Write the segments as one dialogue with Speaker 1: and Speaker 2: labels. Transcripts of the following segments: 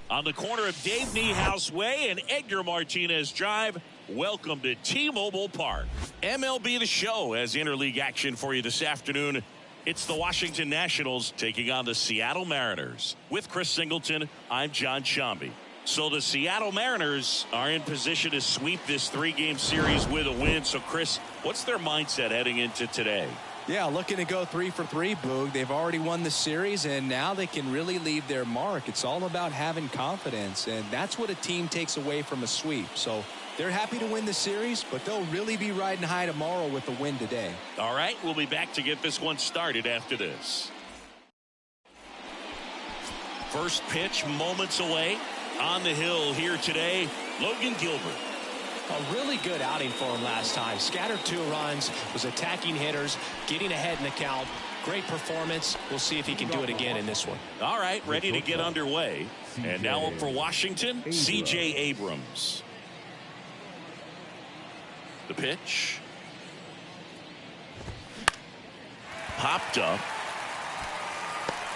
Speaker 1: On the corner of Dave Niehaus Way and Edgar Martinez Drive, welcome to T-Mobile Park. MLB The Show has interleague action for you this afternoon. It's the Washington Nationals taking on the Seattle Mariners. With Chris Singleton, I'm John Shambi. So the Seattle Mariners are in position to sweep this three-game series with a win. So, Chris, what's their mindset heading into today?
Speaker 2: Yeah, looking to go 3 for 3, Boog. They've already won the series, and now they can really leave their mark. It's all about having confidence, and that's what a team takes away from a sweep. So they're happy to win the series, but they'll really be riding high tomorrow with the win today.
Speaker 1: All right, we'll be back to get this one started after this. First pitch moments away. On the hill here today, Logan Gilbert.
Speaker 3: A really good outing for him last time. Scattered 2 runs, was attacking hitters, getting ahead in the count. Great performance. We'll see if he can do it again in this one.
Speaker 1: All right, ready to get underway. And now up for Washington, C.J. Abrams. The pitch. Popped up.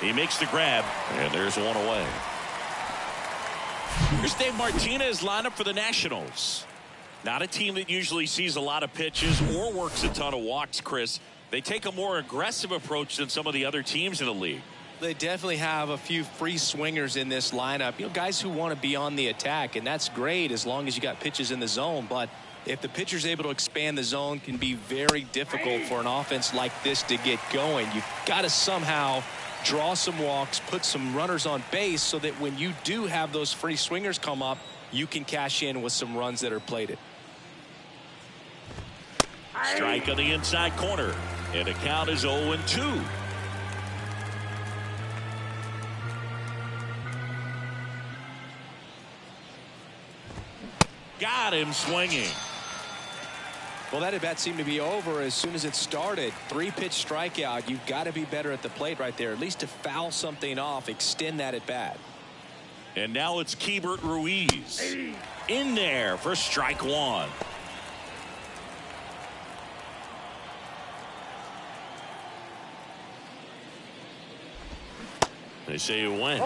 Speaker 1: He makes the grab, and there's one away. Here's Dave Martinez lineup for the Nationals. Not a team that usually sees a lot of pitches or works a ton of walks, Chris. They take a more aggressive approach than some of the other teams in the league.
Speaker 2: They definitely have a few free swingers in this lineup. You know, guys who want to be on the attack, and that's great as long as you got pitches in the zone. But if the pitcher's able to expand the zone, can be very difficult for an offense like this to get going. You've got to somehow draw some walks, put some runners on base so that when you do have those free swingers come up, you can cash in with some runs that are plated.
Speaker 1: Strike on the inside corner, and the count is 0-2. Got him swinging.
Speaker 2: Well, that at bat seemed to be over as soon as it started. 3-pitch strikeout. You've got to be better at the plate right there, at least to foul something off, extend that at bat.
Speaker 1: And now it's Keibert Ruiz in there for strike 1. They say it went.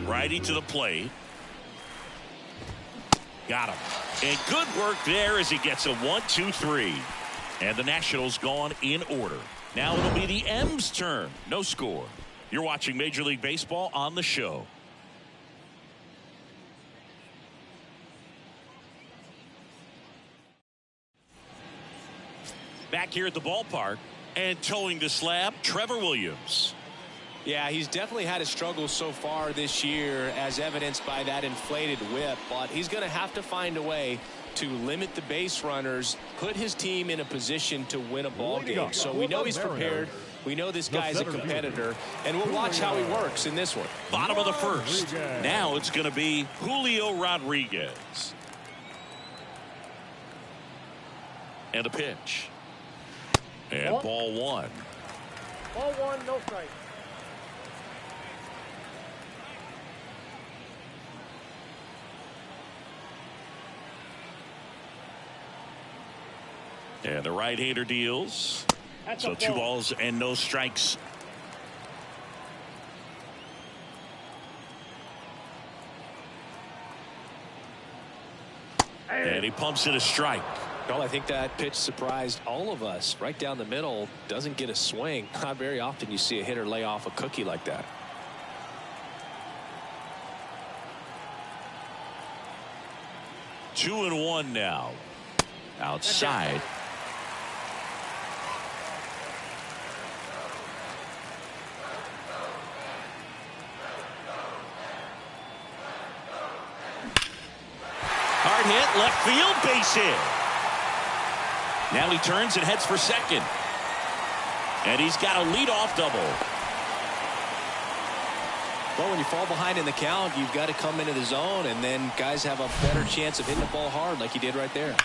Speaker 1: Righty to the plate. Got him. And good work there as he gets a 1-2-3. And the Nationals gone in order. Now it'll be the M's turn. No score. You're watching Major League Baseball on the show. Back here at the ballpark and towing the slab, Trevor Williams.
Speaker 2: Yeah, he's definitely had a struggle so far this year, as evidenced by that inflated whip, but he's going to have to find a way to limit the base runners, put his team in a position to win a ball game. So we know he's prepared. We know this guy is a competitor, and we'll watch how he works in this one.
Speaker 1: Bottom of the first. Now it's going to be Julio Rodriguez. And a pitch. And ball 1.
Speaker 4: Ball 1, no strike.
Speaker 1: And the right-hander deals. So 2 balls and no strikes. And he pumps it a strike.
Speaker 2: Well, I think that pitch surprised all of us. Right down the middle, doesn't get a swing. Not very often you see a hitter lay off a cookie like that.
Speaker 1: Two and one now. Outside. Hard hit, left field, base hit. Now he turns and heads for second. And he's got a leadoff double.
Speaker 2: Well, when you fall behind in the count, you've got to come into the zone, and then guys have a better chance of hitting the ball hard like he did right there.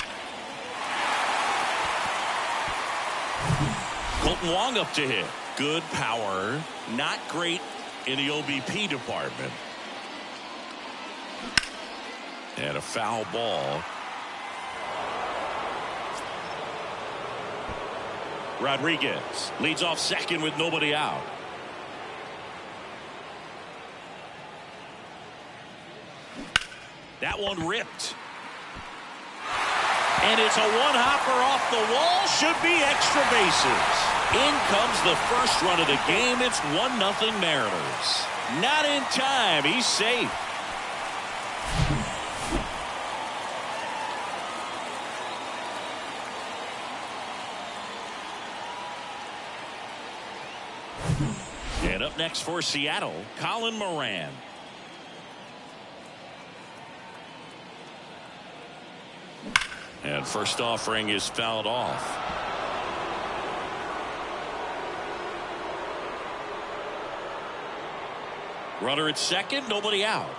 Speaker 1: Colton Wong up to hit. Good power. Not great in the OBP department. And a foul ball. Rodriguez leads off second with nobody out. That one ripped. And it's a one-hopper off the wall. Should be extra bases. In comes the first run of the game. It's 1-0 Mariners. Not in time. He's safe. And up next for Seattle, Colin Moran. And first offering is fouled off. Runner at second, nobody out.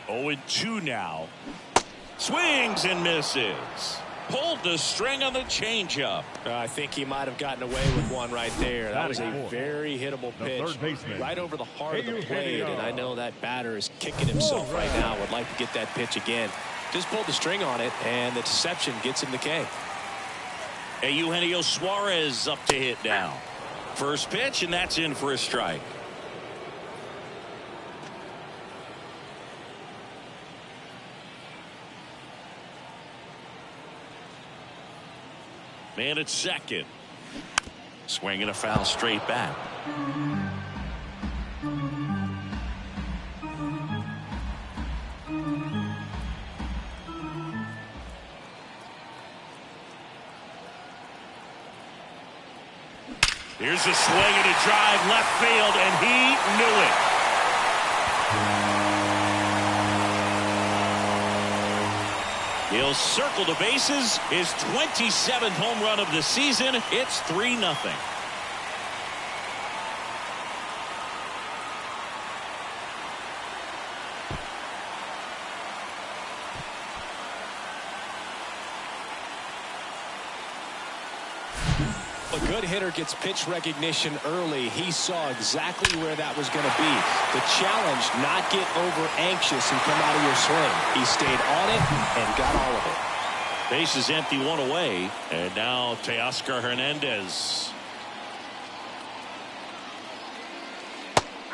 Speaker 1: Oh, 2 now. Swings and misses. Pulled the string on the changeup.
Speaker 3: I think he might have gotten away with one right there. That was a very hittable pitch right over the heart of the plate, and I know that batter is kicking himself right now. Would like to get that pitch again. Just pulled the string on it, and the deception gets him the K.
Speaker 1: Hey, Eugenio Suarez up to hit now. First pitch, and that's in for a strike. Man at second. Swinging a foul straight back. Here's a swing and a drive left field, and he knew it. He'll circle the bases. His 27th home run of the season. It's 3-0.
Speaker 3: A good hitter gets pitch recognition early. He saw exactly where that was going to be. The challenge, not get over anxious and come out of your swing. He stayed on it and got all of it.
Speaker 1: Base is empty, one away. And now Teoscar Hernandez.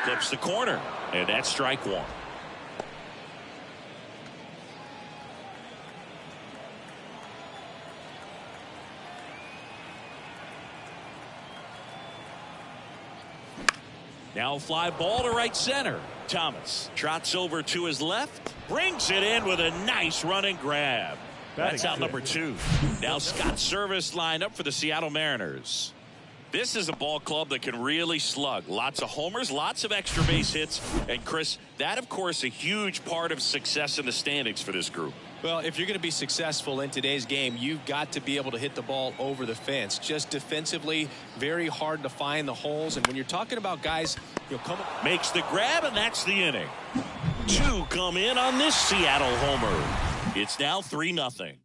Speaker 1: Clips the corner. And that's strike one. Now fly ball to right center. Thomas trots over to his left. Brings it in with a nice run and grab. That's out number 2. Now Scott Service lined up for the Seattle Mariners. This is a ball club that can really slug. Lots of homers, lots of extra base hits. And Chris, that of course a huge part of success in the standings for this group.
Speaker 2: Well, if you're going to be successful in today's game, you've got to be able to hit the ball over the fence. Just defensively, very hard to find the holes. And when you're talking about guys,
Speaker 1: makes the grab, and that's the inning. 2 come in on this Seattle homer. It's now 3-0.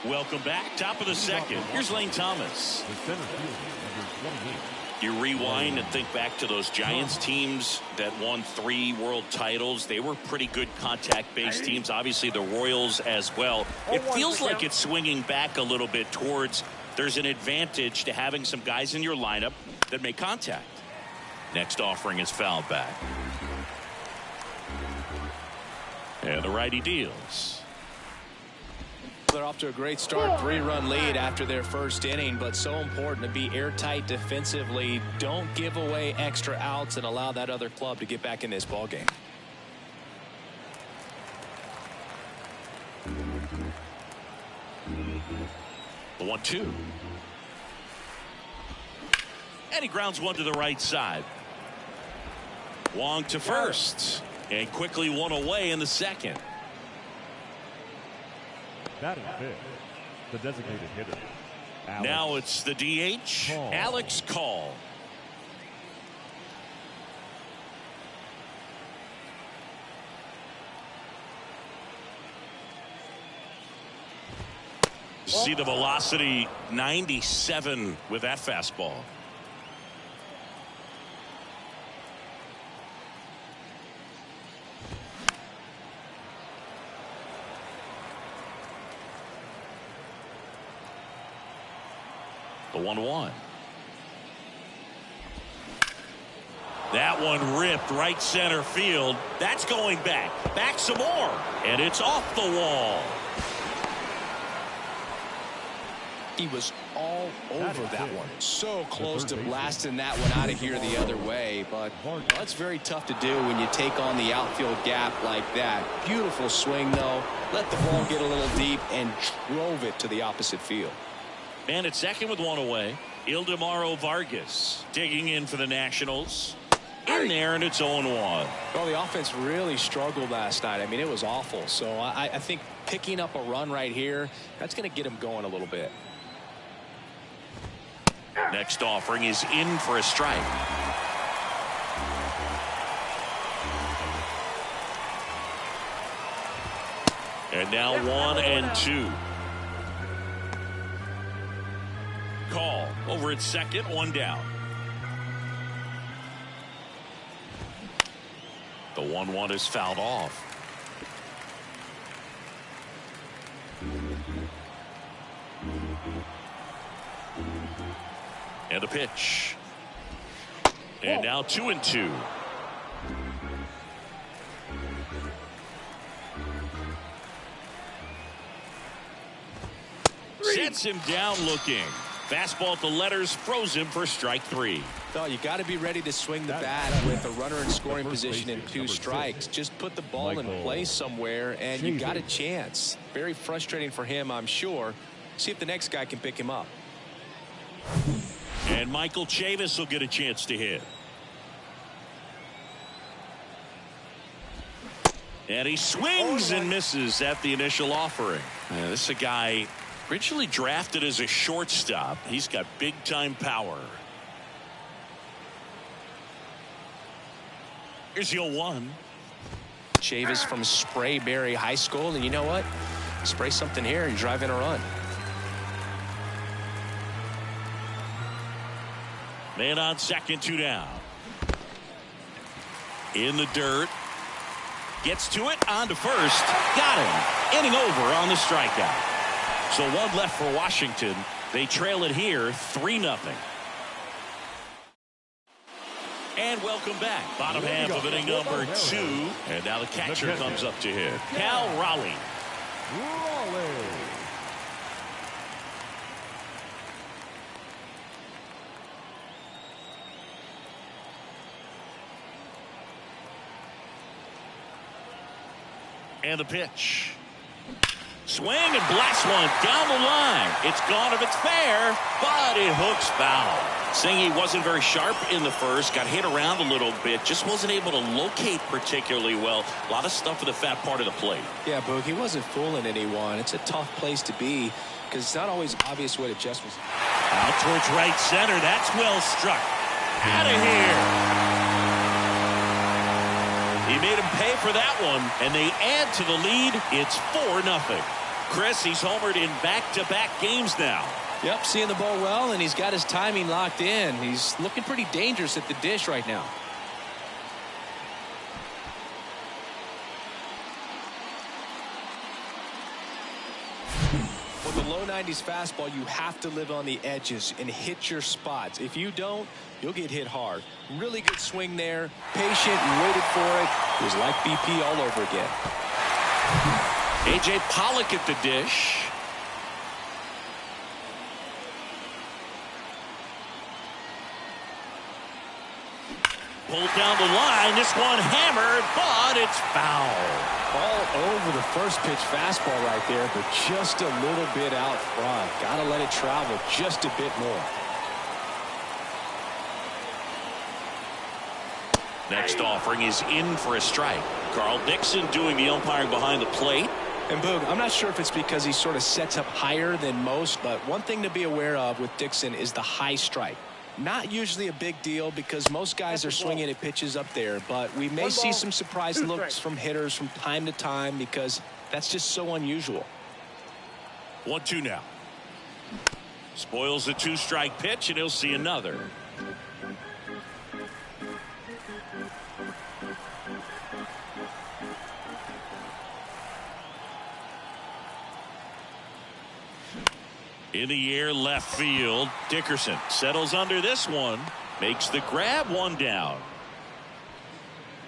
Speaker 1: Welcome back. Top of the second. Here's Lane Thomas. You rewind and think back to those Giants teams that won 3 world titles. They were pretty good contact-based teams. Obviously, the Royals as well. It feels like it's swinging back a little bit towards there's an advantage to having some guys in your lineup that make contact. Next offering is fouled back. And the righty deals.
Speaker 2: They're off to a great start. 3-run lead after their first inning, but so important to be airtight defensively. Don't give away extra outs and allow that other club to get back in this ball game.
Speaker 1: The 1-2. And he grounds one to the right side. Wong to first. And quickly one away in the second.
Speaker 5: Batting fifth, the designated hitter.
Speaker 1: Now it's the DH, Alex Call. See the velocity 97 with that fastball. The 1-1. That one ripped right center field. That's going back. Back some more. And it's off the wall.
Speaker 2: He was all over that one. So close to blasting that one out of here the other way. But that's very tough to do when you take on the outfield gap like that. Beautiful swing, though. Let the ball get a little deep and drove it to the opposite field.
Speaker 1: Man at second with one away. Ildemaro Vargas digging in for the Nationals. In there, and it's 0-1.
Speaker 2: Well, the offense really struggled last night. I mean, it was awful. So I think picking up a run right here, that's going to get him going a little bit.
Speaker 1: Next offering is in for a strike. And now 1-2. Call over at second, one down. The 1-1 is fouled off. And the pitch. And now 2-2. Sets him down looking. Fastball at the letters, froze him for strike 3.
Speaker 2: Well, you got to be ready to swing the bat with a runner in scoring position and 2 strikes. Just put the ball in place somewhere and you got a chance. Very frustrating for him, I'm sure. See if the next guy can pick him up.
Speaker 1: And Michael Chavis will get a chance to hit. And he swings and misses at the initial offering. This is a guy originally drafted as a shortstop. He's got big time power. Here's the 0-1.
Speaker 2: Chavis from Sprayberry High School, and you know what? Spray something here and drive in a run.
Speaker 1: Man on second, 2 down. In the dirt. Gets to it, on to first. Got him. Inning over on the strikeout. So 1 left for Washington. They trail it here 3-0. And welcome back. Bottom half of inning number 2. And now the catcher comes up to hit. Cal Raleigh. And the pitch. Swing and blast one down the line. It's gone if it's fair, but it hooks foul. Saying he wasn't very sharp in the first, got hit around a little bit, just wasn't able to locate particularly well. A lot of stuff in the fat part of the plate.
Speaker 2: Yeah, Boog, he wasn't fooling anyone. It's a tough place to be because it's not always obvious what adjustments.
Speaker 1: Out towards right center. That's well struck. Out of here. He made him pay for that one, and they add to the lead. It's 4-0. Chris, he's homered in back-to-back games now.
Speaker 2: Yep, seeing the ball well, and he's got his timing locked in. He's looking pretty dangerous at the dish right now. With the low 90s fastball, you have to live on the edges and hit your spots. If you don't, you'll get hit hard. Really good swing there. Patient, waited for it. It was like BP all over again.
Speaker 1: A.J. Pollock at the dish. Pulled down the line. This one hammered, but it's foul.
Speaker 2: All over the first pitch fastball right there, but just a little bit out front. Got to let it travel just a bit more.
Speaker 1: Next offering is in for a strike. Carl Dixon doing the umpiring behind the plate.
Speaker 2: And Boog, I'm not sure if it's because he sort of sets up higher than most, but one thing to be aware of with Dixon is the high strike. Not usually a big deal because most guys are swinging at pitches up there, but we may see some surprise looks from hitters from time to time because that's just so unusual.
Speaker 1: 1-2 now. Spoils the 2-strike pitch, and he'll see another. In the air, left field. Dickerson settles under this one. Makes the grab, 1 down.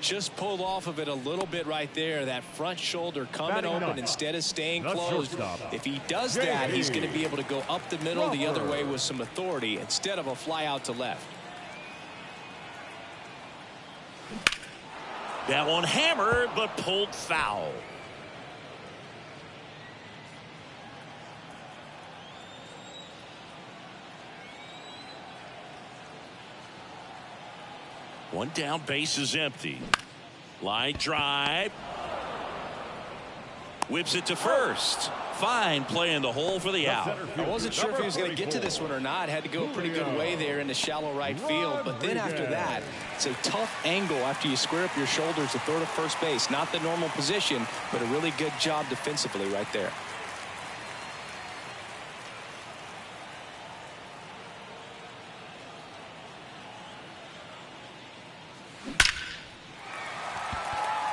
Speaker 2: Just pulled off of it a little bit right there. That front shoulder coming open instead of staying closed. If he does that, he's going to be able to go up the middle the other way with some authority instead of a fly out to left.
Speaker 1: That one hammered, but pulled foul. One down, base is empty. Line drive. Whips it to first. Fine play in the hole for the out.
Speaker 2: I wasn't sure if he was going to get to this one or not. Had to go a pretty good way there in the shallow right field. But then after that, it's a tough angle after you square up your shoulders at third of first base. Not the normal position, but a really good job defensively right there.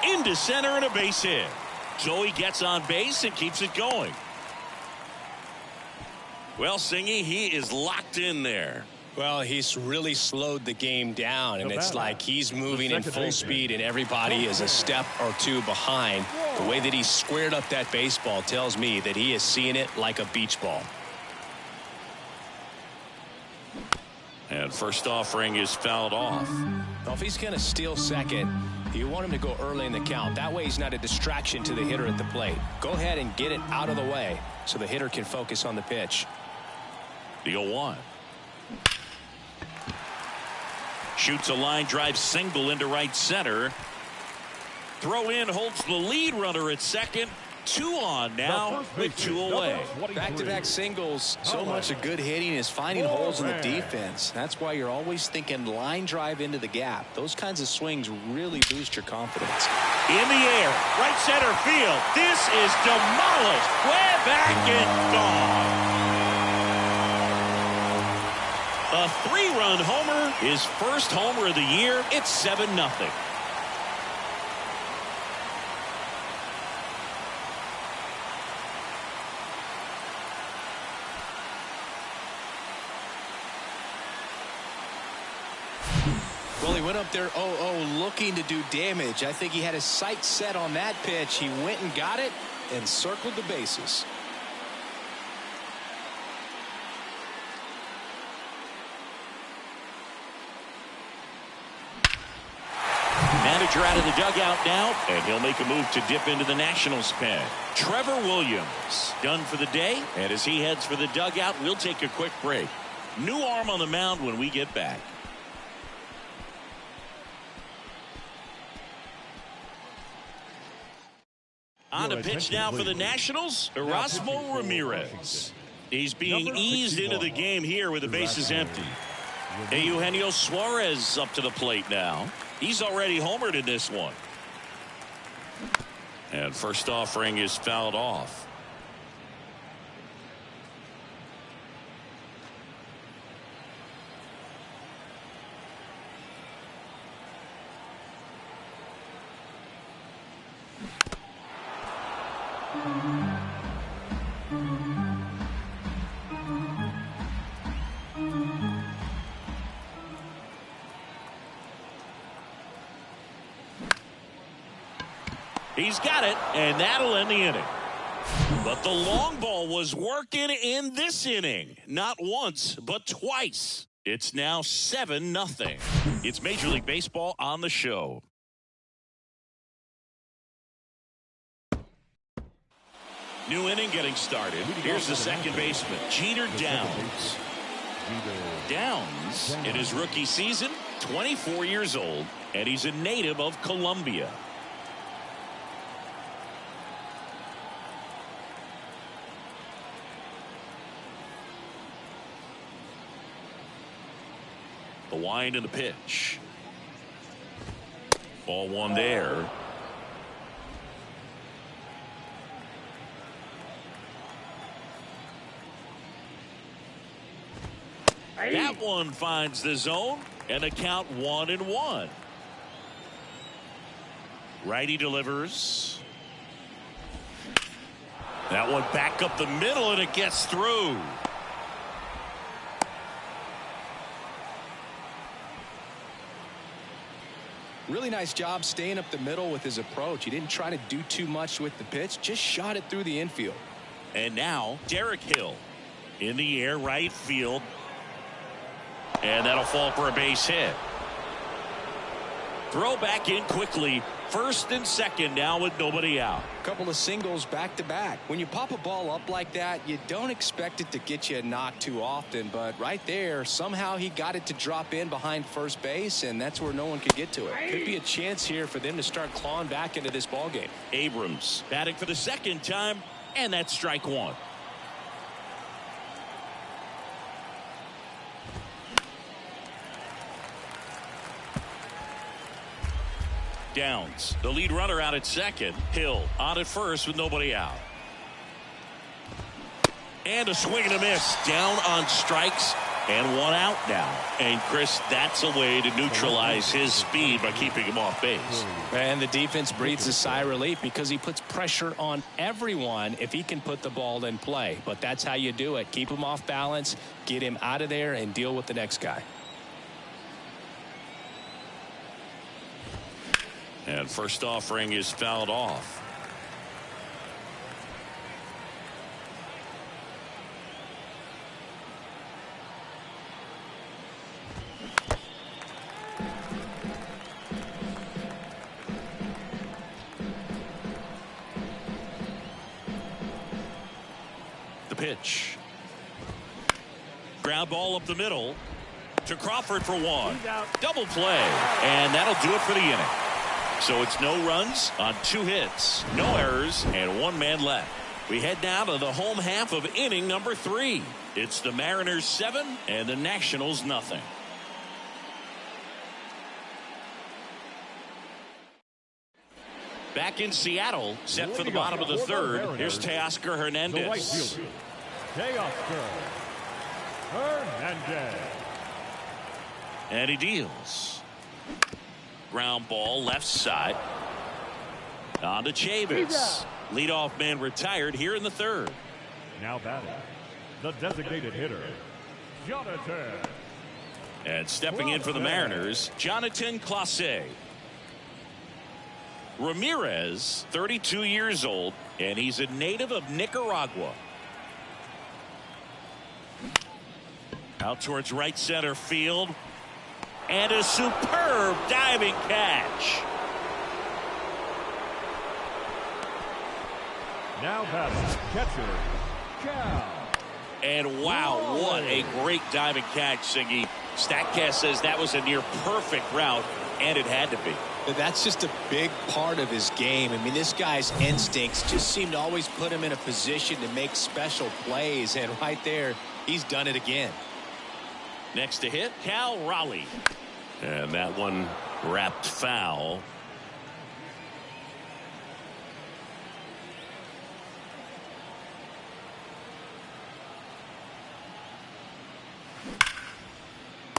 Speaker 1: Into center and a base hit. So he gets on base and keeps it going. Well, Singy, he is locked in there.
Speaker 2: Well, he's really slowed the game down, and it's like he's moving in full speed, and everybody is a step or two behind. The way that he squared up that baseball tells me that he is seeing it like a beach ball.
Speaker 1: And first offering is fouled off.
Speaker 2: Well, if he's going to steal second, you want him to go early in the count. That way he's not a distraction to the hitter at the plate. Go ahead and get it out of the way so the hitter can focus on the pitch.
Speaker 1: The 0-1. Shoots a line drive single into right center. Throw in holds the lead runner at second. 2 on now with 2 away.
Speaker 2: Back-to-back singles. So much of good hitting is finding holes in the defense. That's why you're always thinking line drive into the gap. Those kinds of swings really boost your confidence.
Speaker 1: In the air, right center field. This is demolished. Way back and gone. A 3-run homer. His first homer of the year. It's 7-0.
Speaker 2: Well, he went up there 0-0 looking to do damage. I think he had his sights set on that pitch. He went and got it and circled the bases.
Speaker 1: Manager out of the dugout now, and he'll make a move to dip into the Nationals pen. Trevor Williams done for the day, and as he heads for the dugout, we'll take a quick break. New arm on the mound when we get back. On a pitch now for the Nationals, Erasmo Ramirez. He's being eased into the game here with the bases empty. Eugenio Suarez up to the plate now. He's already homered in this one. And first offering is fouled off. He's got it, and that'll end the inning. But the long ball was working in this inning. Not once, but twice. It's now 7-0. It's Major League Baseball on the show. New inning getting started. Here's the second baseman, Jeter Downs. Downs, in his rookie season, 24 years old, and he's a native of Colombia. The wind and the pitch. Ball one there. That one finds the zone, and the count 1-1. Righty delivers. That one back up the middle, and it gets through.
Speaker 2: Really nice job staying up the middle with his approach. He didn't try to do too much with the pitch, just shot it through the infield.
Speaker 1: And now Derek Hill in the air, right field. And that'll fall for a base hit. Throw back in quickly. First and second now with nobody out.
Speaker 2: Couple of singles back to back. When you pop a ball up like that, you don't expect it to get you a knock too often, but right there somehow he got it to drop in behind first base, and that's where no one could get to it.
Speaker 3: Could be a chance here for them to start clawing back into this ball game.
Speaker 1: Abrams batting for the second time, and that's strike one. Downs, the lead runner out at second. Hill on at first with nobody out. And a swing and a miss. Down on strikes and one out now. And Chris, that's a way to neutralize his speed by keeping him off base.
Speaker 3: And the defense breathes a sigh of relief because he puts pressure on everyone if he can put the ball in play. But that's how you do it. Keep him off balance, get him out of there, and deal with the next guy.
Speaker 1: And first offering is fouled off. The pitch. Ground ball up the middle to Crawford for one. Double play. And that'll do it for the inning. So it's no runs on 2 hits, no errors, and 1 man left. We head now to the home half of inning number 3. It's the Mariners 7 and the Nationals nothing. Back in Seattle, set for the bottom of the third. Here's Teoscar Hernandez.
Speaker 5: Teoscar Hernandez.
Speaker 1: And he deals. Ground ball left side. On to Chavis. Leadoff man retired here in the third.
Speaker 5: Now batting, the designated hitter, Jonathan.
Speaker 1: And stepping in for the Mariners, Jonathan Clase. Ramirez, 32 years old, and he's a native of Nicaragua. Out towards right center field. And a superb diving catch.
Speaker 5: Now batting, catcher, Cal.
Speaker 1: And wow, what a great diving catch, Singy. StatCast says that was a near perfect route, and it had to be.
Speaker 2: That's just a big part of his game. I mean, this guy's instincts just seem to always put him in a position to make special plays, and right there, he's done it again.
Speaker 1: Next to hit, Cal Raleigh. And that one wrapped foul.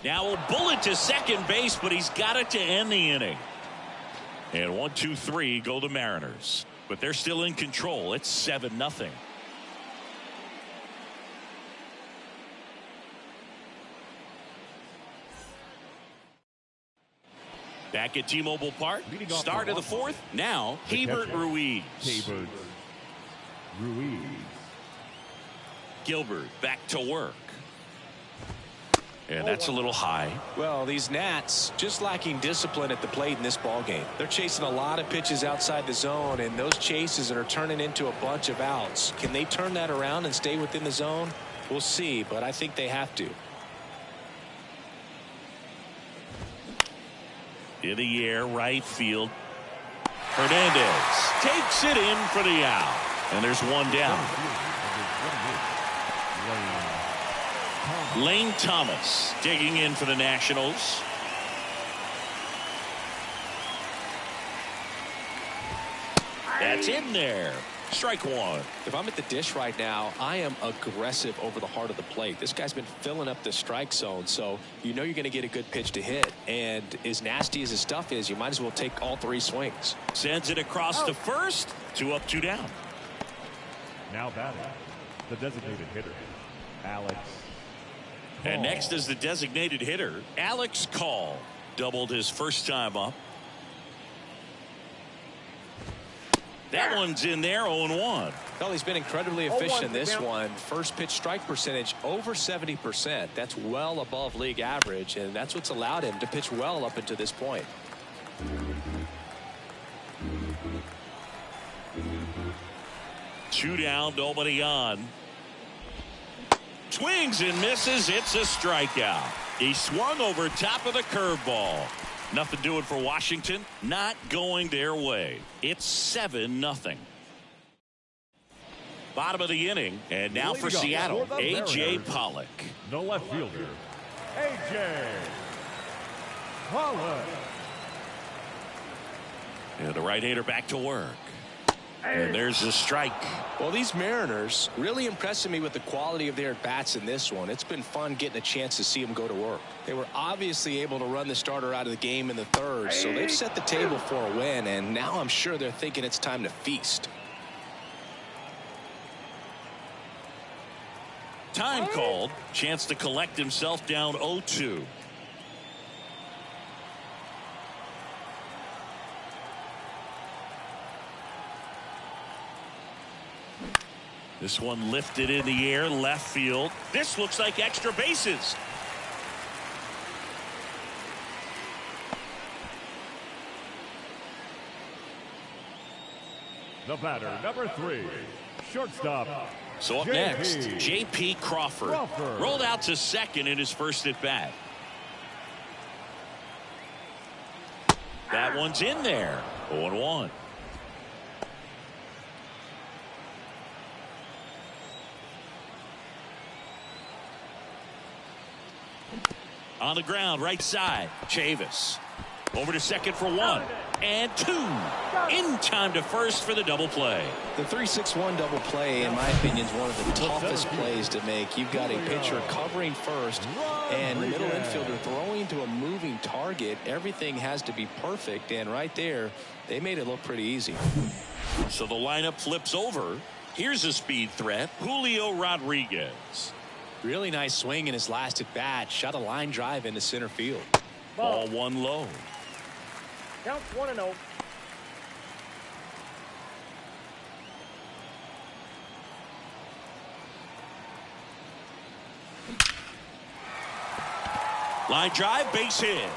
Speaker 1: Now a bullet to second base, but he's got it to end the inning. And 1, 2, 3 go the Mariners. But they're still in control. It's 7-0. Back at T-Mobile Park, start of the fourth. Now, Hebert Ruiz.
Speaker 5: Hebert Ruiz.
Speaker 1: Gilbert back to work. And that's a little high.
Speaker 3: Well, these Nats just lacking discipline at the plate in this ball game. They're chasing a lot of pitches outside the zone, and those chases are turning into a bunch of outs. Can they turn that around and stay within the zone? We'll see, but I think they have to.
Speaker 1: In the air, right field. Hernandez takes it in for the out. And there's one down. Lane Thomas digging in for the Nationals. That's in there. Strike one.
Speaker 2: If I'm at the dish right now, I am aggressive over the heart of the plate. This guy's been filling up the strike zone, so you know you're going to get a good pitch to hit. And as nasty as his stuff is, you might as well take all 3 swings.
Speaker 1: Sends it across to first. 2 up, 2 down.
Speaker 5: Now batting, the designated hitter, Alex.
Speaker 1: And next is the designated hitter, Alex Call. Doubled his first time up. That one's in there, 0-1.
Speaker 2: Well, he's been incredibly efficient in this one. First pitch strike percentage over 70%. That's well above league average, and that's what's allowed him to pitch well up until this point.
Speaker 1: Two down, nobody on. Swings and misses. It's a strikeout. He swung over top of the curveball. Nothing doing for Washington. Not going their way. It's 7-0. Bottom of the inning. And now for Seattle, A.J. Pollock.
Speaker 5: The left fielder, A.J. Pollock.
Speaker 1: And the right-hander back to work. And there's a strike.
Speaker 2: Well, these Mariners really impressing me with the quality of their at-bats in this one. It's been fun getting a chance to see them go to work. They were obviously able to run the starter out of the game in the third, so they've set the table for a win, and now I'm sure they're thinking it's time to feast.
Speaker 1: Time called. Chance to collect himself down 0-2. This one lifted in the air, left field. This looks like extra bases.
Speaker 5: The batter, number 3, shortstop.
Speaker 1: So up next, J.P. Crawford. Rolled out to second in his first at bat. That one's in there. 0-1. On the ground, right side, Chavis. Over to second for 1 and 2. In time to first for the double play.
Speaker 2: The 3-6-1 double play, in my opinion, is one of the toughest plays to make. You've got a pitcher covering first and the middle infielder throwing to a moving target. Everything has to be perfect, and right there, they made it look pretty easy.
Speaker 1: So the lineup flips over. Here's a speed threat, Julio Rodriguez.
Speaker 2: Really nice swing in his last at bat. Shot a line drive into center field.
Speaker 1: Ball 1 low.
Speaker 4: Counts 1-0.
Speaker 1: Line drive, base hit.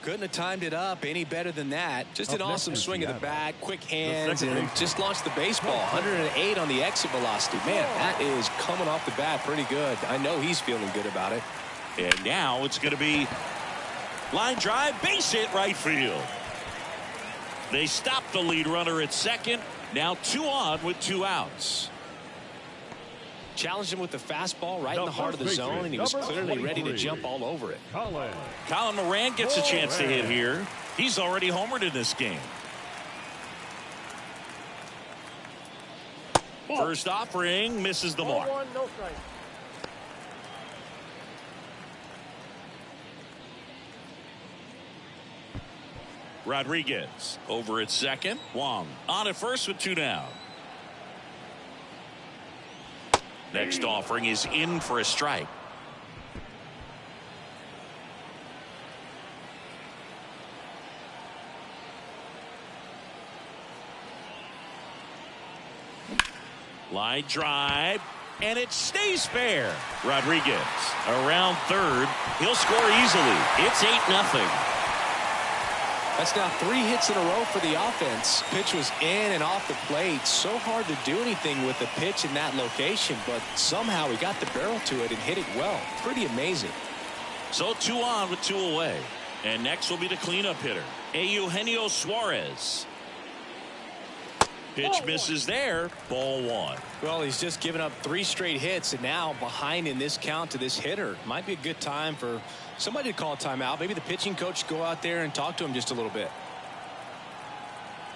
Speaker 2: Couldn't have timed it up any better than that. Just an awesome swing of the bat, quick hands, and just launched the baseball. 108 on the exit velocity. Man, that is coming off the bat pretty good. I know he's feeling good about it.
Speaker 1: And now it's going to be line drive, base hit, right field. They stop the lead runner at second. Now 2 on with 2 outs.
Speaker 2: Challenged him with the fastball right in the heart of the zone, and he was clearly ready to jump all over it.
Speaker 1: Colin Moran gets a chance to hit here. He's already homered in this game. First offering misses the mark.
Speaker 4: 1, no strike.
Speaker 1: Rodriguez over at second. Wong on at first with 2 down. Next offering is in for a strike. Line drive, and it stays fair. Rodriguez around third. He'll score easily. It's 8-0.
Speaker 2: That's now 3 hits in a row for the offense. Pitch was in and off the plate. So hard to do anything with the pitch in that location, but somehow he got the barrel to it and hit it well. Pretty amazing.
Speaker 1: So 2 on with 2 away. And next will be the cleanup hitter, Eugenio Suarez. Pitch misses there. Ball 1.
Speaker 2: Well, he's just given up 3 straight hits, and now behind in this count to this hitter. Might be a good time for somebody to call a timeout. Maybe the pitching coach go out there and talk to him just a little bit.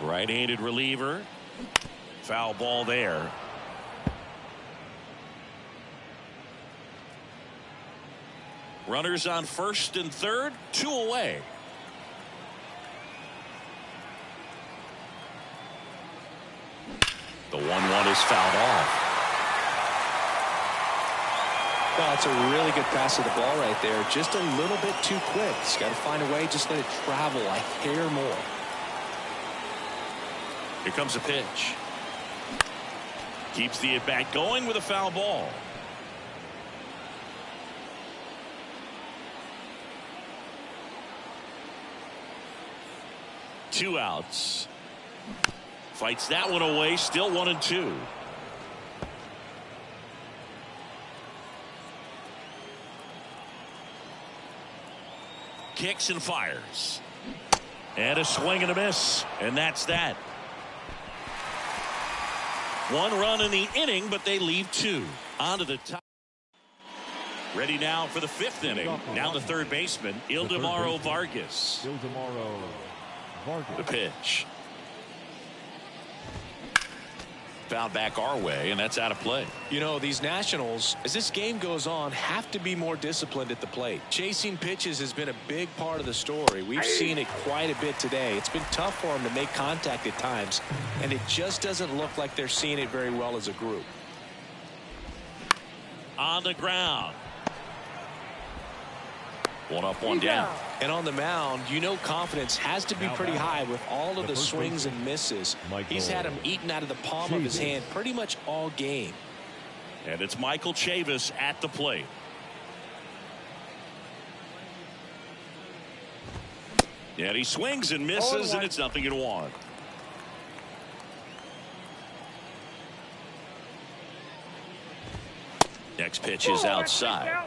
Speaker 1: Right-handed reliever. Foul ball there. Runners on first and third, 2 away. The 1-1 is fouled off.
Speaker 2: Well, it's a really good pass of the ball right there. Just a little bit too quick. He's got to find a way. Just let it travel a hair more.
Speaker 1: Here comes a pitch. Keeps the at-bat going with a foul ball. Two outs. Fights that one away. Still 1-2. Kicks and fires. And a swing and a miss. And that's that. 1 run in the inning, but they leave 2. On to the top. Ready now for the 5th inning. Now the third baseman, Ildemaro Vargas.
Speaker 5: Ildemaro Vargas.
Speaker 1: The pitch. Fouled back our way, and that's out of play.
Speaker 2: You know, these Nationals, as this game goes on, have to be more disciplined at the plate. Chasing pitches has been a big part of the story. We've seen it quite a bit today. It's been tough for them to make contact at times, and it just doesn't look like they're seeing it very well as a group.
Speaker 1: On the ground. 1 up, 1 down.
Speaker 2: And on the mound, you know confidence has to be pretty high with all of the swings and misses. He's had them eaten out of the palm of his hand pretty much all game.
Speaker 1: And it's Michael Chavis at the plate. And he swings and misses, and it's 0-1. Next pitch is outside.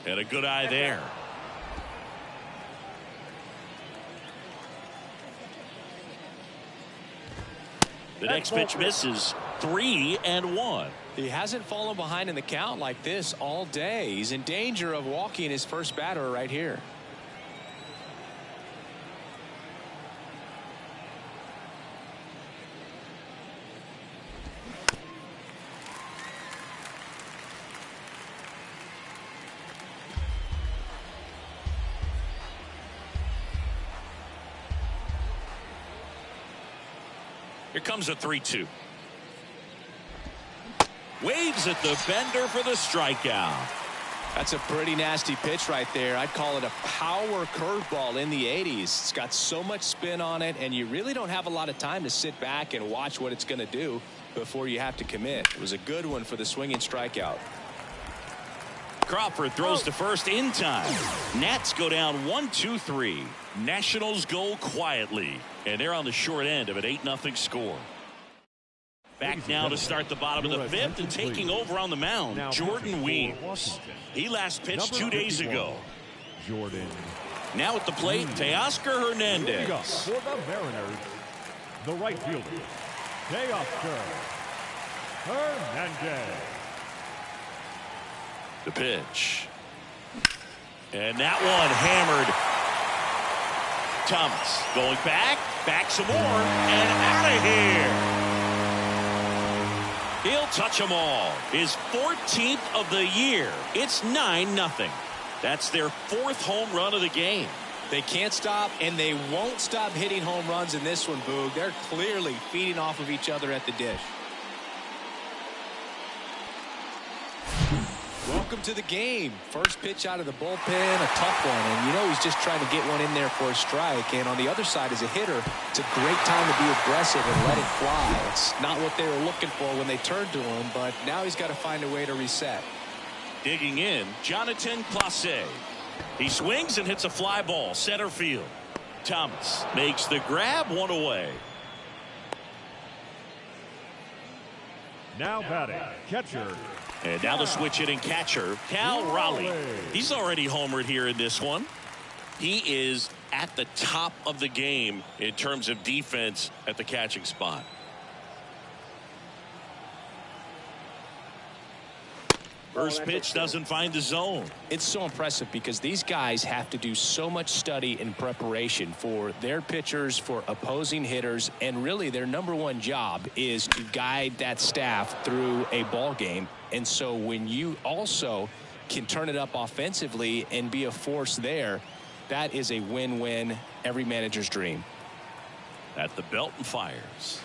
Speaker 1: And a good eye there. The next pitch misses. 3-1.
Speaker 2: He hasn't fallen behind in the count like this all day. He's in danger of walking his first batter right here.
Speaker 1: Here comes a 3-2. Waves at the bender for the strikeout.
Speaker 2: That's a pretty nasty pitch right there. I'd call it a power curveball in the 80s. It's got so much spin on it, and you really don't have a lot of time to sit back and watch what it's going to do before you have to commit. It was a good one for the swinging strikeout.
Speaker 1: Crawford throws to first in time. Nats go down 1-2-3. Nationals go quietly, and they're on the short end of an 8-0 score. Back now to start the bottom of the 5th, and taking over on the mound, Jordan Weems. He last pitched 2 days ago.
Speaker 5: Jordan.
Speaker 1: Now at the plate, Teoscar Hernandez.
Speaker 5: For the Mariners, the right fielder, Teoscar Hernandez.
Speaker 1: The pitch. And that one hammered. Thomas going back some more, and out of here. He'll touch them all. His 14th of the year. It's 9-0. That's their 4th home run of the game.
Speaker 2: They can't stop, and they won't stop hitting home runs in this one, Boog. They're clearly feeding off of each other at the dish. Welcome to the game. First pitch out of the bullpen, a tough one, and you know he's just trying to get one in there for a strike. And on the other side, as a hitter, it's a great time to be aggressive and let it fly. It's not what they were looking for when they turned to him, but now he's got to find a way to reset.
Speaker 1: Digging in, Jonathan Clase. He swings and hits a fly ball center field. Thomas makes the grab, 1 away.
Speaker 5: Now batting, catcher
Speaker 1: And now the switch hitting catcher, Cal Raleigh. He's already homered here in this one. He is at the top of the game in terms of defense at the catching spot. First pitch doesn't find the zone.
Speaker 2: It's so impressive because these guys have to do so much study and preparation for their pitchers, for opposing hitters, and really their number one job is to guide that staff through a ball game. And so when you also can turn it up offensively and be a force there, that is a win-win, every manager's dream.
Speaker 1: At the belt and fires.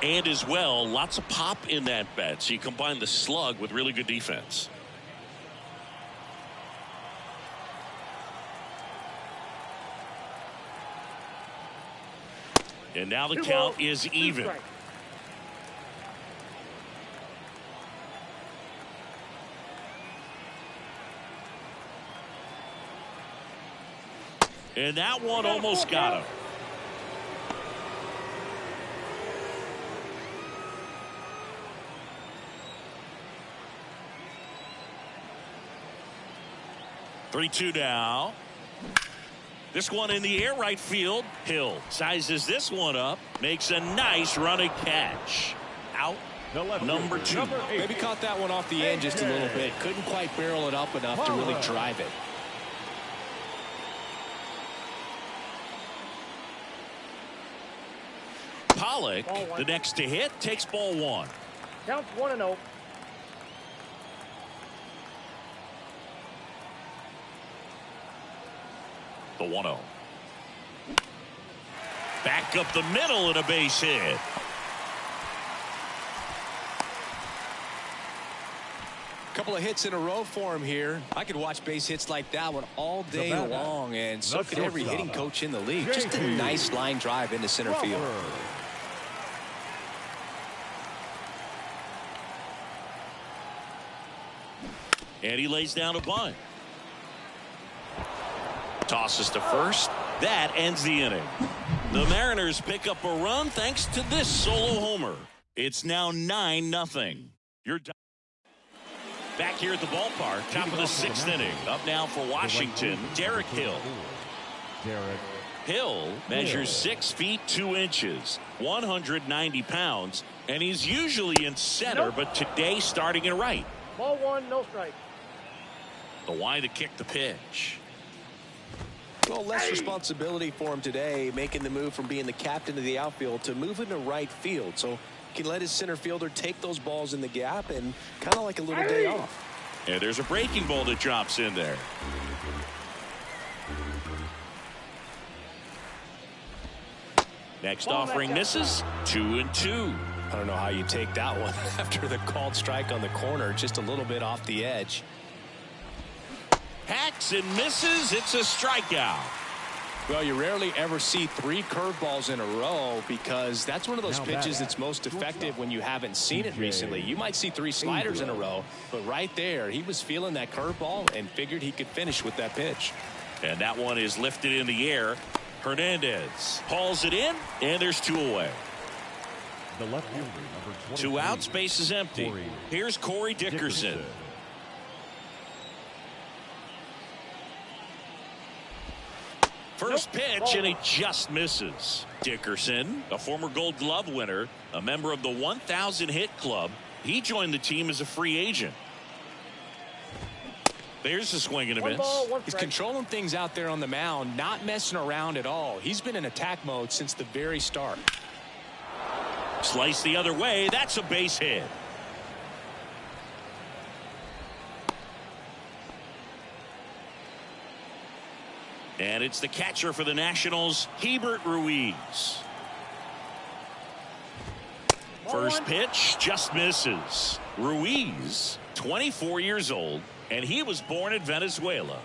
Speaker 1: And as well, lots of pop in that bat. So you combine the slug with really good defense. And now the count is even. And that one almost got him. Three-two now. This one in the air, right field. Hill sizes this one up, makes a nice running catch. Out. Number two.
Speaker 2: Maybe caught that one off the end just a little bit. Couldn't quite barrel it up enough to really drive it.
Speaker 1: Pollock, the next to hit, takes ball one.
Speaker 4: Count 1-0.
Speaker 1: The 1-0. Back up the middle and a base hit.
Speaker 2: Couple of hits in a row for him here. I could watch base hits like that one all day long, and so could every hitting coach in the league. Just a nice line drive into center field.
Speaker 1: And he lays down a bunt. Tosses to first. That ends the inning. The Mariners pick up a run thanks to this solo homer. It's now 9-0. You're back here at the ballpark, top of the sixth inning. Up now for Washington, Derek Hill. Hill measures 6 feet 2 inches, 190 pounds, and he's usually in center, but today starting in right.
Speaker 4: Ball one, no strike.
Speaker 1: The why to kick the pitch.
Speaker 3: Well, less responsibility for him today, making the move from being the captain of the outfield to moving to right field. So he can let his center fielder take those balls in the gap and kind of like a little day off.
Speaker 1: And there's a breaking ball that drops in there. Next offering misses. 2-2.
Speaker 2: I don't know how you take that one after the called strike on the corner, just a little bit off the edge.
Speaker 1: Hacks and misses. It's a strikeout.
Speaker 2: Well, you rarely ever see 3 curveballs in a row because that's one of those pitches that's most effective when you haven't seen it recently. You might see 3 sliders in a row, but right there, he was feeling that curveball and figured he could finish with that pitch.
Speaker 1: And that one is lifted in the air. Hernandez hauls it in, and there's 2 away.
Speaker 5: The left fielder, number
Speaker 1: 2 outs, base is empty. Here's Corey Dickerson. First pitch, and he just misses. Dickerson, a former Gold Glove winner, a member of the 1,000 hit club. He joined the team as a free agent. There's the swing and a miss.
Speaker 2: He's controlling things out there on the mound, not messing around at all. He's been in attack mode since the very start.
Speaker 1: Slice the other way. That's a base hit. And it's the catcher for the Nationals, Hebert Ruiz. First pitch just misses. Ruiz, 24 years old, and he was born in Venezuela.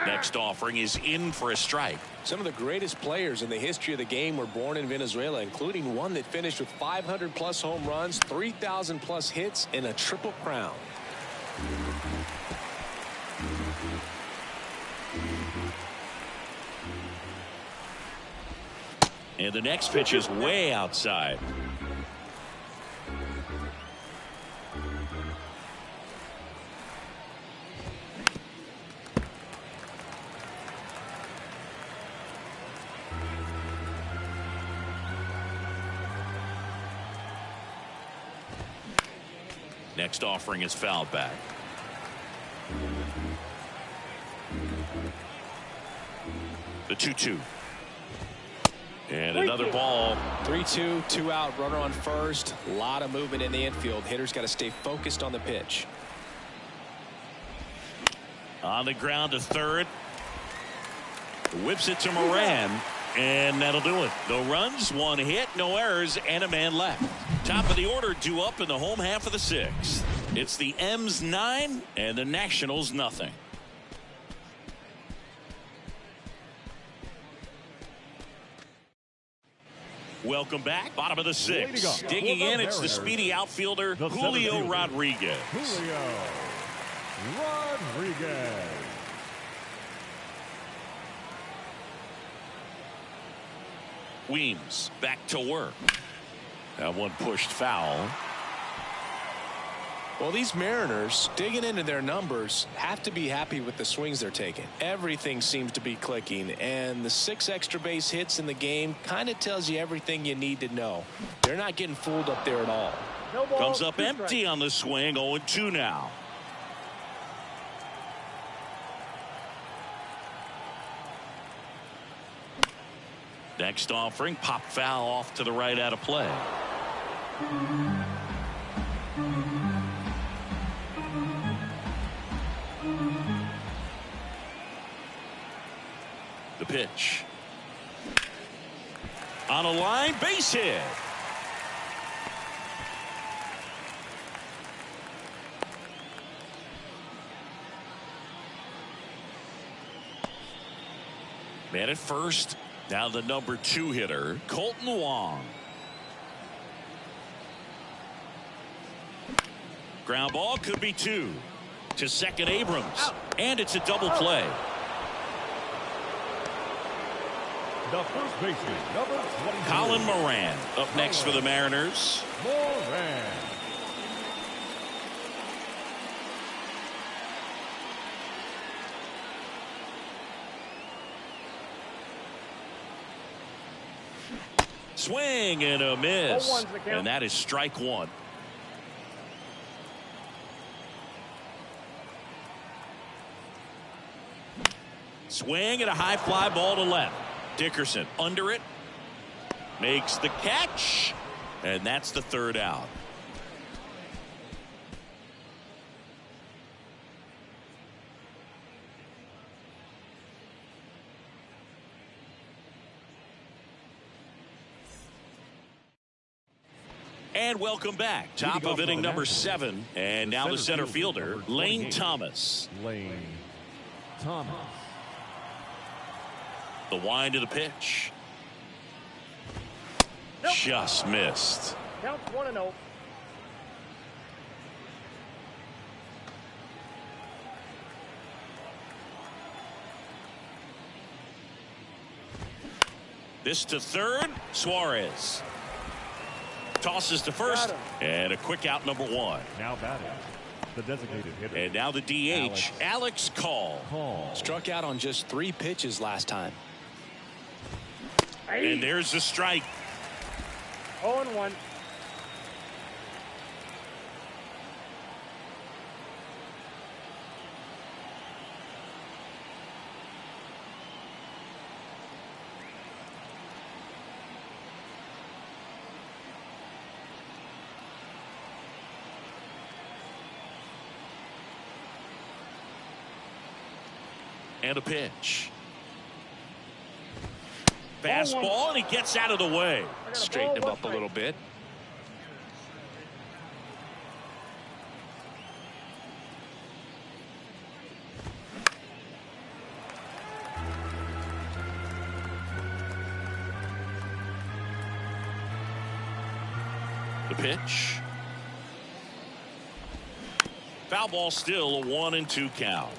Speaker 1: Next offering is in for a strike.
Speaker 3: Some of the greatest players in the history of the game were born in Venezuela, including one that finished with 500+ home runs, 3,000+ hits, and a triple crown.
Speaker 1: And the next pitch is way outside. Next offering is fouled back. The 2-2. And another ball.
Speaker 2: 3-2, 2 out, runner on first. A lot of movement in the infield. Hitters got to stay focused on the pitch.
Speaker 1: On the ground to third. Whips it to Moran. And that'll do it. No runs, 1 hit, no errors, and a man left. Top of the order due up in the home half of the 6th. It's the M's 9 and the Nationals nothing. Welcome back. Bottom of the 6th. Digging in, it's the speedy outfielder, Julio Rodriguez.
Speaker 5: Julio Rodriguez.
Speaker 1: Weems back to work. That one pushed foul.
Speaker 2: Well, these Mariners, digging into their numbers, have to be happy with the swings they're taking. Everything seems to be clicking, and the 6 extra base hits in the game kind of tells you everything you need to know. They're not getting fooled up there at all.
Speaker 4: No ball,
Speaker 1: Comes up empty on the swing. 0-2 now. Next offering, pop foul off to the right out of play. The pitch. On a line, base hit. Man at first. Now the number 2 hitter, Colton Wong. Ground ball could be 2 to second Abrams. And it's a double play.
Speaker 5: The first baseman, number 22.
Speaker 1: Colin Moran up next for the Mariners.
Speaker 5: Moran.
Speaker 1: Swing and a miss.
Speaker 4: 0-1's the count.
Speaker 1: And that is strike 1. Swing and a high fly ball to left. Dickerson under it. Makes the catch. And that's the 3rd out. And welcome back. Top of inning number 7. And now the center fielder, Lane Thomas.
Speaker 5: Lane Thomas.
Speaker 1: The wind of the pitch.
Speaker 4: Nope.
Speaker 1: Just missed.
Speaker 4: Counts 1-0.
Speaker 1: This to third. Suarez. Tosses to first. And a quick out, number 1.
Speaker 5: Now batting, the designated hitter.
Speaker 1: And now the DH, Alex Call.
Speaker 2: Struck out on just 3 pitches last time.
Speaker 1: And there's the strike.
Speaker 4: 0-1.
Speaker 1: And a pitch. Fastball, and he gets out of the way.
Speaker 2: Straighten him up a little bit.
Speaker 1: The pitch. Foul ball, still a 1-2 count.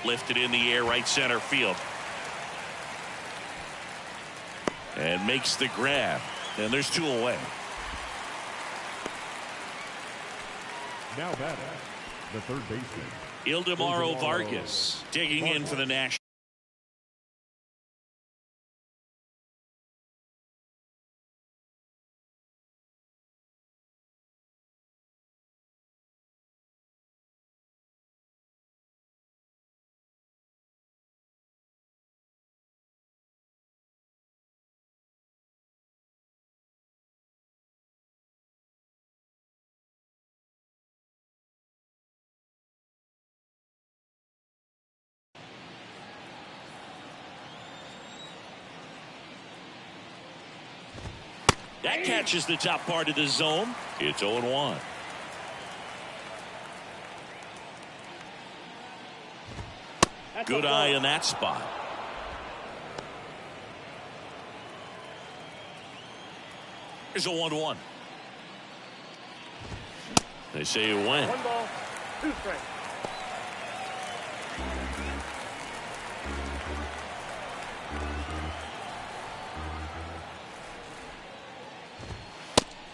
Speaker 1: Lifted in the air, right center field. And makes the grab. And there's 2 away.
Speaker 5: Now batting, the third baseman,
Speaker 1: Ildemaro Vargas digging in for the Nationals. That catches the top part of the zone. It's 0-1. Good eye in that spot. Here's a 1-1. They say you win.
Speaker 4: 1 ball, 2 strikes.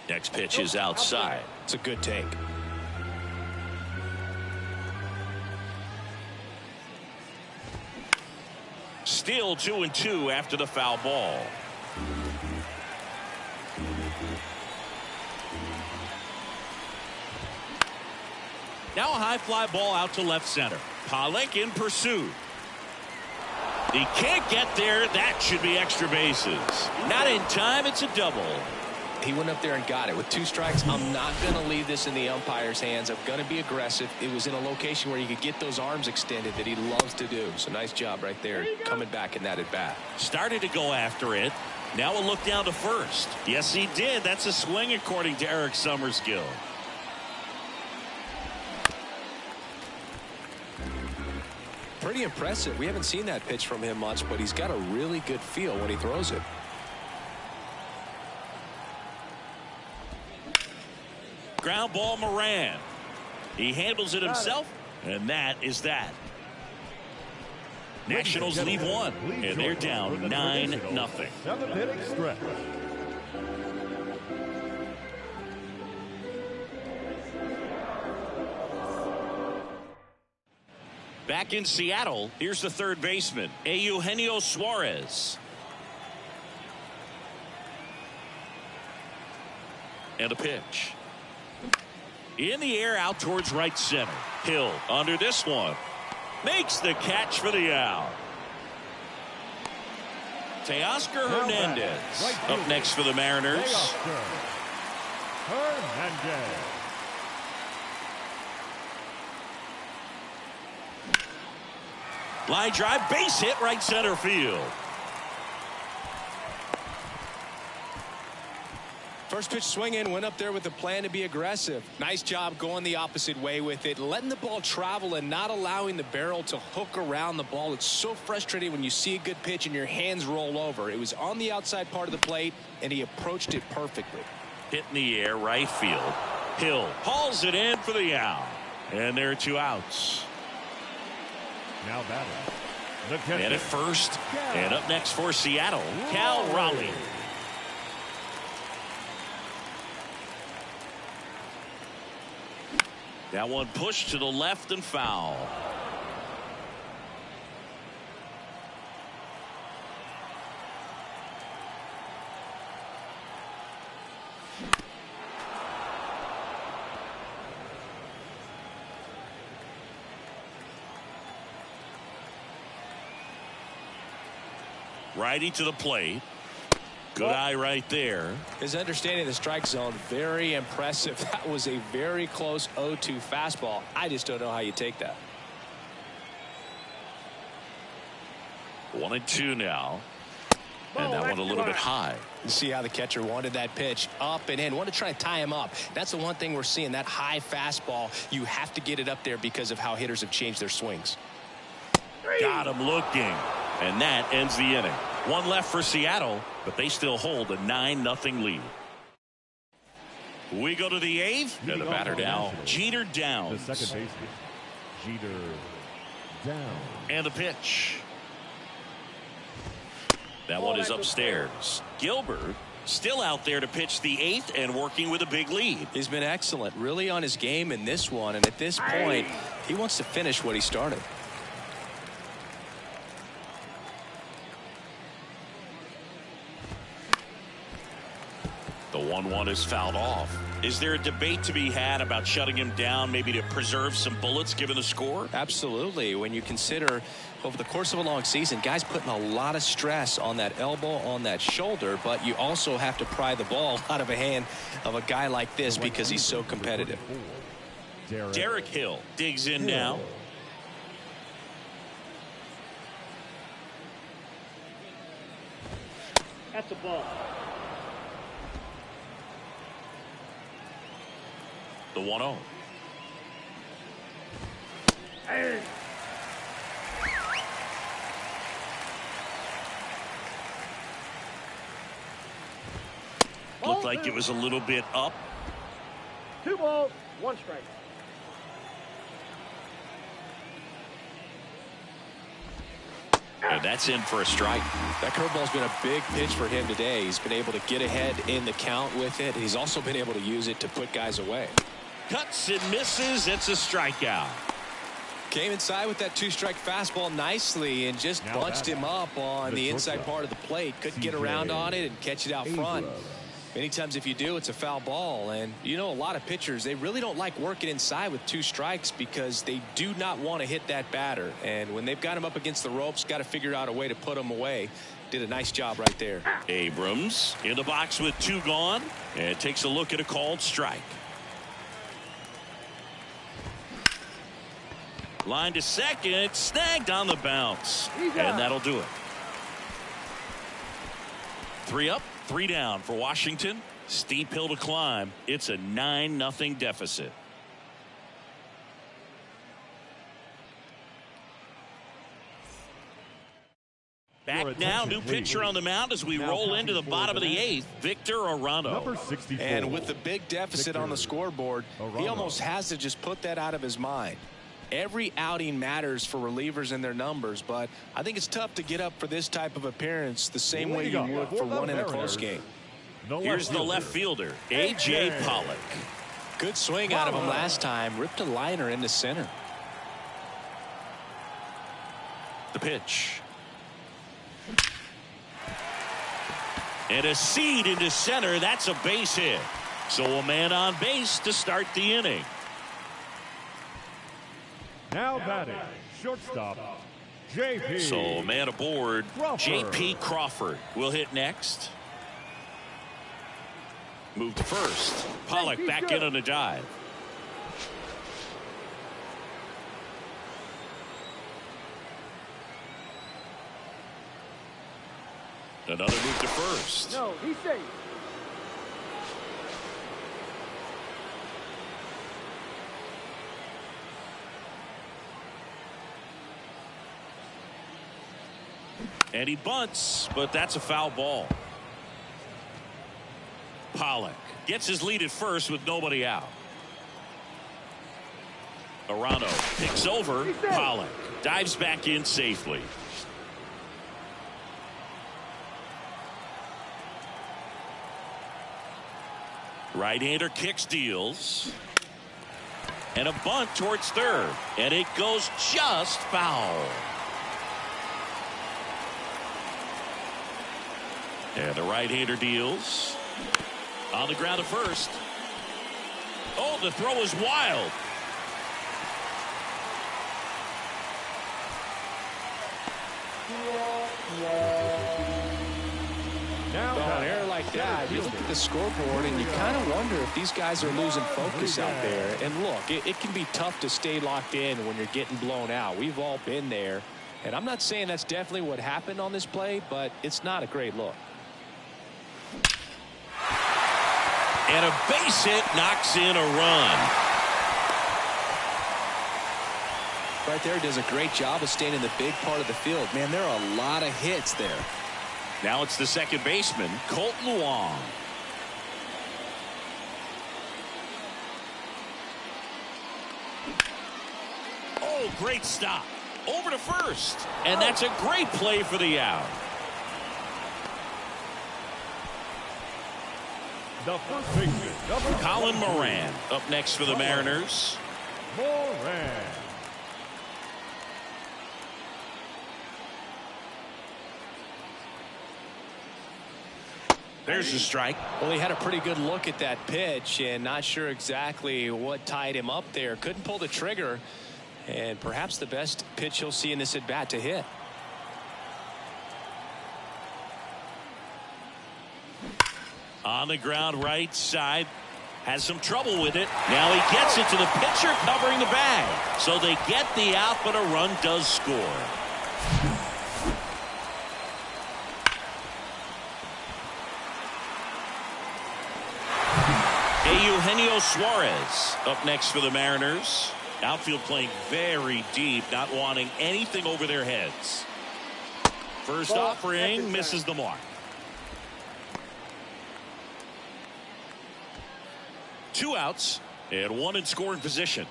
Speaker 1: Next pitch is outside.
Speaker 2: It's a good take.
Speaker 1: Still 2-2 after the foul ball. Now a high fly ball out to left center. Pollock in pursuit. He can't get there. That should be extra bases. Not in time. It's a double.
Speaker 2: He went up there and got it. With 2 strikes, I'm not going to leave this in the umpire's hands. I'm going to be aggressive. It was in a location where you could get those arms extended that he loves to do. So nice job right there coming back in that at bat.
Speaker 1: Started to go after it. Now a look down to first. Yes, he did. That's a swing according to Eric Summerskill.
Speaker 2: Pretty impressive. We haven't seen that pitch from him much, but he's got a really good feel when he throws it.
Speaker 1: Ground ball, Moran. He handles it himself, and that is that. Nationals leave 1, and they're down 9-0.
Speaker 5: 7-inning stretch.
Speaker 1: Back in Seattle, here's the third baseman, Eugenio Suarez. And a pitch. In the air out towards right center. Hill under this one. Makes the catch for the out. Teoscar Hernandez up next for the Mariners.
Speaker 5: Hernandez.
Speaker 1: Line drive, base hit, right center field.
Speaker 2: First pitch swinging, went up there with a plan to be aggressive. Nice job going the opposite way with it, letting the ball travel and not allowing the barrel to hook around the ball. It's so frustrating when you see a good pitch and your hands roll over. It was on the outside part of the plate, and he approached it perfectly.
Speaker 1: Hit in the air, right field. Hill hauls it in for the out. And there are 2 outs.
Speaker 5: Now batting, the catcher.
Speaker 1: And at first, and up next for Seattle, Cal Raleigh. That one pushed to the left and foul. Righty to the plate. Good eye right there.
Speaker 2: His understanding of the strike zone, very impressive. That was a very close 0-2 fastball. I just don't know how you take that.
Speaker 1: 1-2 now. And that one a little bit high.
Speaker 2: You see how the catcher wanted that pitch up and in. Wanted to try to tie him up. That's the one thing we're seeing. That high fastball, you have to get it up there because of how hitters have changed their swings.
Speaker 1: Got him looking. And that ends the inning. 1 left for Seattle, but they still hold a 9-0 lead. We go to the 8th. And the batter now, Jeter down.
Speaker 5: The second baseman, Jeter Down.
Speaker 1: And the pitch. That one is upstairs. Gilbert still out there to pitch the 8th and working with a big lead.
Speaker 2: He's been excellent, really on his game in this one, and at this point he wants to finish what he started.
Speaker 1: The 1-1 is fouled off. Is there a debate to be had about shutting him down, maybe to preserve some bullets given the score?
Speaker 2: Absolutely. When you consider over the course of a long season, guys putting a lot of stress on that elbow, on that shoulder, but you also have to pry the ball out of a hand of a guy like this because he's so competitive.
Speaker 1: Derek Hill digs in now.
Speaker 4: That's a ball.
Speaker 1: The 1-0. Looked like it was a little bit up.
Speaker 4: 2 balls, 1 strike.
Speaker 1: And that's in for a strike.
Speaker 2: That curveball's been a big pitch for him today. He's been able to get ahead in the count with it. He's also been able to use it to put guys away.
Speaker 1: Cuts and misses. It's a strikeout.
Speaker 2: Came inside with that 2-strike fastball nicely and just bunched him up on the inside part of the plate. Couldn't get around on it and catch it out front. Many times if you do, it's a foul ball. And you know, a lot of pitchers, they really don't like working inside with 2 strikes because they do not want to hit that batter. And when they've got him up against the ropes, got to figure out a way to put him away. Did a nice job right there.
Speaker 1: Abrams in the box with 2 gone and takes a look at a called strike. Line to second, snagged on the bounce, and that'll do it. 3 up, 3 down for Washington. Steep hill to climb. It's a 9-0 deficit. Back now, new pitcher on the mound as we roll into the bottom of the 8th, Victor Arano.
Speaker 5: Number 64.
Speaker 2: And with the big deficit on the scoreboard, he almost has to just put that out of his mind. Every outing matters for relievers and their numbers, but I think it's tough to get up for this type of appearance the same way you would for one in a close game.
Speaker 1: Here's the left fielder, A.J. Pollock.
Speaker 2: Good swing out of him last time. Ripped a liner into center.
Speaker 1: The pitch. And a seed into center. That's a base hit. So a man on base to start the inning.
Speaker 5: Now batting, shortstop, J.P.
Speaker 1: So man aboard,
Speaker 5: Crawford.
Speaker 1: J.P. Crawford will hit next. Move to first. Pollock back in on a dive. Another move to first.
Speaker 4: No, he's safe.
Speaker 1: And he bunts, but that's a foul ball. Pollock gets his lead at first with nobody out. Arano picks over. Pollock dives back in safely. Right-hander kicks, deals. And a bunt towards third. And it goes just foul. And the right-hander deals. On the ground to first. Oh, the throw is wild.
Speaker 5: Now
Speaker 2: An error like that, you look at the scoreboard and you kind of wonder if these guys are losing focus out there. And look, it can be tough to stay locked in when you're getting blown out. We've all been there. And I'm not saying that's definitely what happened on this play, but it's not a great look.
Speaker 1: And a base hit knocks in a run.
Speaker 2: Right there, does a great job of staying in the big part of the field. Man, there are a lot of hits there.
Speaker 1: Now it's the second baseman, Colton Wong. Oh, great stop. over to first. And that's a great play for the out.
Speaker 5: The first baseman,
Speaker 1: Colin Moran up next for the Mariners.
Speaker 5: Moran.
Speaker 1: There's a strike.
Speaker 2: Well, he had a pretty good look at that pitch and not sure exactly what tied him up there. Couldn't pull the trigger, and perhaps the best pitch he'll see in this at bat to hit.
Speaker 1: On the ground right side. Has some trouble with it. Now he gets it to the pitcher covering the bag. So they get the out, but a run does score. Eugenio Suarez up next for the Mariners. Outfield playing very deep, not wanting anything over their heads. First offering misses the mark. 2 outs and 1 in scoring position.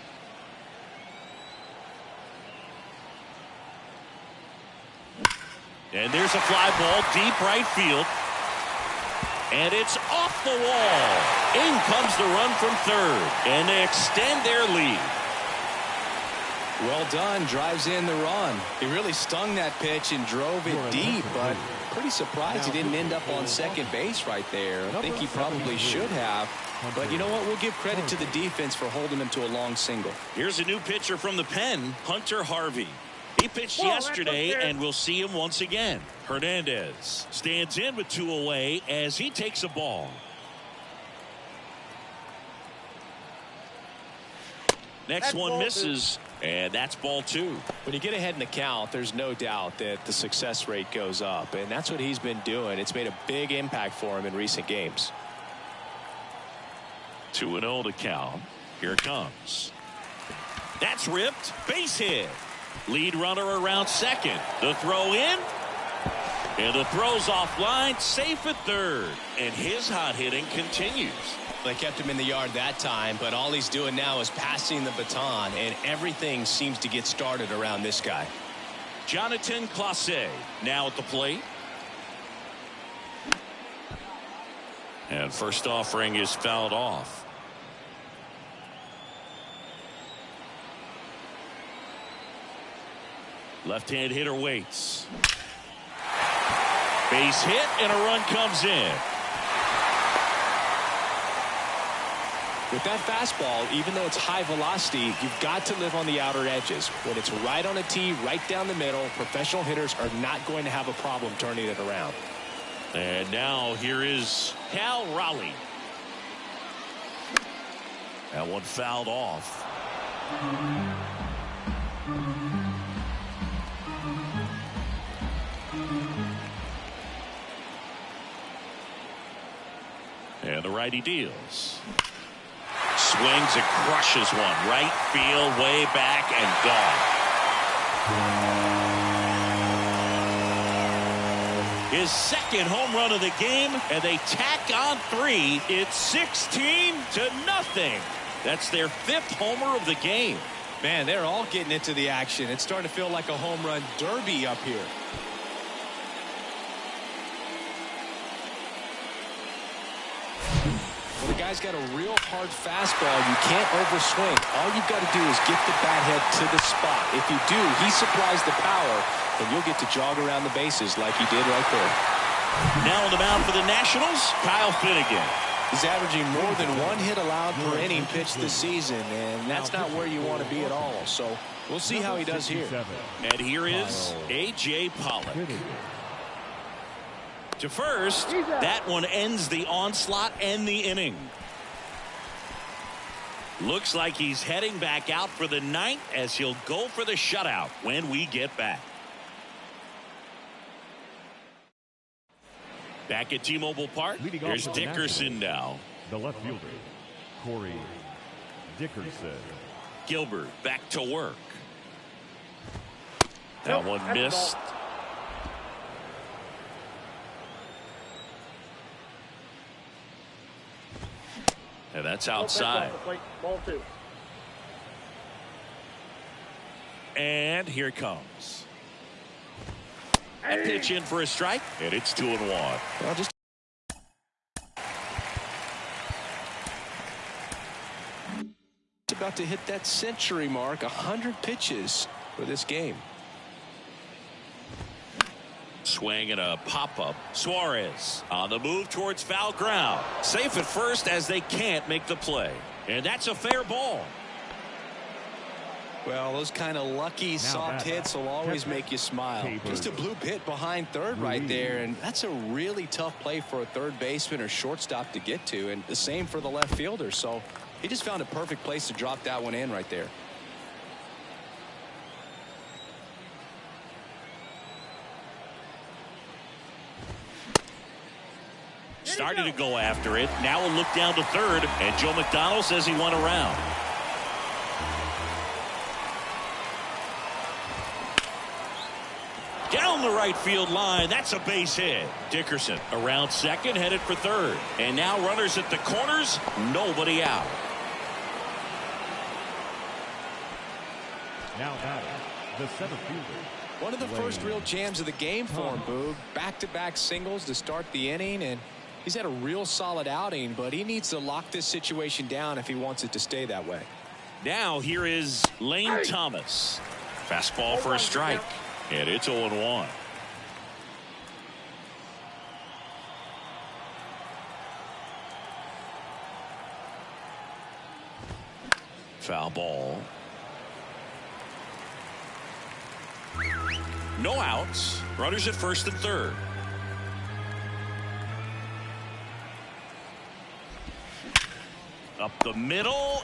Speaker 1: And there's a fly ball deep right field. And it's off the wall. In comes the run from third. And they extend their lead.
Speaker 2: Well done. Drives in the run. He really stung that pitch and drove it deep, but pretty surprised he didn't end up on second base right there. I think he probably should have. But you know what? We'll give credit to the defense for holding him to a long single.
Speaker 1: Here's a new pitcher from the pen, Hunter Harvey. He pitched yesterday, and we'll see him once again. Hernandez stands in with 2 away as he takes a ball. Next one misses, and that's ball 2.
Speaker 2: When you get ahead in the count, there's no doubt that the success rate goes up, and that's what he's been doing. It's made a big impact for him in recent games.
Speaker 1: 2-0 to count. Here it comes. That's ripped. Base hit. Lead runner around second. The throw in. And the throw's offline. Safe at third. And his hot hitting continues.
Speaker 2: They kept him in the yard that time, but all he's doing now is passing the baton, and everything seems to get started around this guy.
Speaker 1: Jonathan Clase now at the plate. And first offering is fouled off. Left-hand hitter waits. Base hit and a run comes in.
Speaker 2: With that fastball, even though it's high velocity, you've got to live on the outer edges. When it's right on a tee, right down the middle, professional hitters are not going to have a problem turning it around.
Speaker 1: And now here is Cal Raleigh. That one fouled off. And the righty deals. Swings and crushes one. Right field, way back, and gone. His second home run of the game, and they tack on 3. It's 16-0. That's their 5th homer of the game.
Speaker 2: Man, they're all getting into the action. It's starting to feel like a home run derby up here. Well, the guy's got a real hard fastball. You can't overswing. All you've got to do is get the bat head to the spot. If you do, he supplies the power, and you'll get to jog around the bases like he did right there.
Speaker 1: Now on the mound for the Nationals, Kyle Finnegan.
Speaker 2: He's averaging more than 1 hit allowed per inning pitched this season, and that's not where you want to be at all. So we'll see how he does here.
Speaker 1: And here is A.J. Pollock. To first, that one ends the onslaught and the inning. Looks like he's heading back out for the 9th as he'll go for the shutout when we get back. Back at T-Mobile Park, here's Dickerson now.
Speaker 5: The left fielder, Corey Dickerson.
Speaker 1: Gilbert back to work. That one missed. And that's outside.
Speaker 4: Ball 2.
Speaker 1: and here it comes. A pitch in for a strike, and it's 2-1.
Speaker 2: Well, just about to hit that century mark, 100 pitches for this game.
Speaker 1: Swing and a pop-up. Suarez on the move towards foul ground. Safe at first as they can't make the play. And that's a fair ball.
Speaker 2: Well, those kind of lucky soft hits will always make you smile. Just a bloop hit behind third right there, and that's a really tough play for a third baseman or shortstop to get to, and the same for the left fielder. So he just found a perfect place to drop that one in right there.
Speaker 1: Started to go after it. Now a look down to third, and Joe McDonald says he won around. Down the right field line. That's a base hit. Dickerson around second, headed for third. And now runners at the corners. Nobody out.
Speaker 5: Now batting, the center fielder.
Speaker 2: One of the first real jams of the game for him, Boog. Back-to-back singles to start the inning, and he's had a real solid outing, but he needs to lock this situation down if he wants it to stay that way.
Speaker 1: Now here is Lane Thomas. Fastball for a strike. And it's 0-1. Foul ball. No outs. Runners at first and third. Up the middle.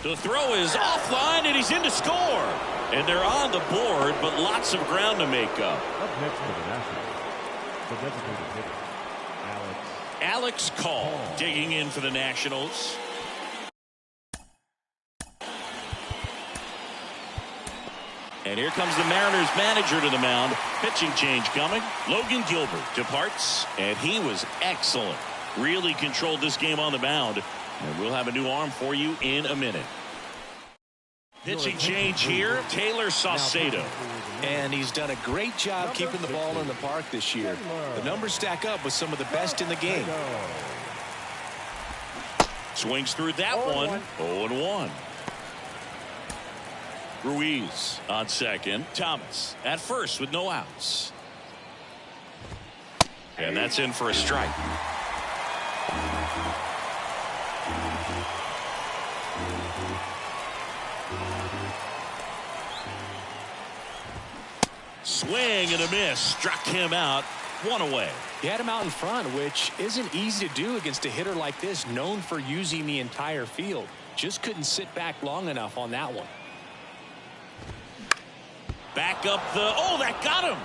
Speaker 1: The throw is offline, and he's in to score. And they're on the board, but lots of ground to make up.
Speaker 5: Up next for the Nationals, the designated hitter,
Speaker 1: Alex Call digging in for the Nationals. And here comes the Mariners manager to the mound. Pitching change coming. Logan Gilbert departs, and he was excellent. Really controlled this game on the mound. And we'll have a new arm for you in a minute. Pitching change here, Taylor Saucedo.
Speaker 2: And he's done a great job keeping the ball in the park this year. The numbers stack up with some of the best in the game.
Speaker 1: Swings through that one. 0-1. Ruiz on second. Thomas at first with no outs. And that's in for a strike. Swing and a miss. Struck him out. One away.
Speaker 2: He had him out in front, which isn't easy to do against a hitter like this, known for using the entire field. Just couldn't sit back long enough on that one.
Speaker 1: Back up the... Oh, that got him.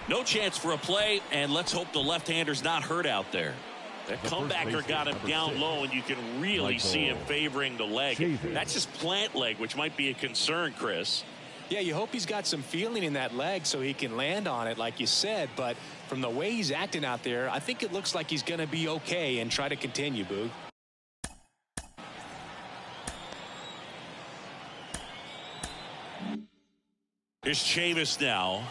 Speaker 1: No chance for a play, and let's hope the left-hander's not hurt out there. That comebacker got him down low, and you can really see him favoring the leg. That's his plant leg, which might be a concern, Chris.
Speaker 2: Yeah, you hope he's got some feeling in that leg so he can land on it, like you said. But from the way he's acting out there, I think it looks like he's going to be okay and try to continue, Boog.
Speaker 1: Here's Chavis now.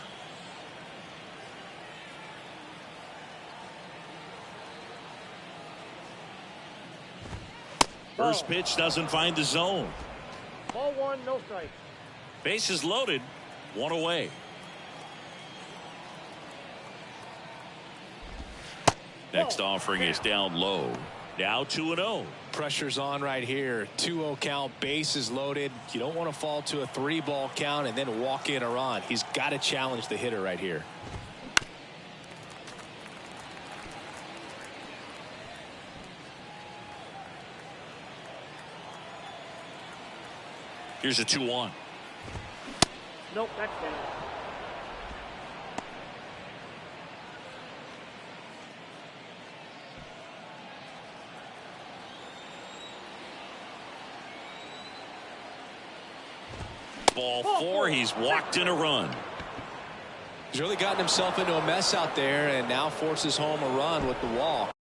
Speaker 1: First pitch doesn't find the zone.
Speaker 4: Ball one, no strike.
Speaker 1: Bases loaded, one away. Next offering is down low. Now 2-0.
Speaker 2: Pressure's on right here. 2-0 count, bases loaded. You don't want to fall to a 3-ball count and then walk in a run. He's got to challenge the hitter right here.
Speaker 1: Here's a 2-1.
Speaker 4: Nope, that's down.
Speaker 1: Ball four. He's walked in a run.
Speaker 2: He's really gotten himself into a mess out there and now forces home a run with the walk.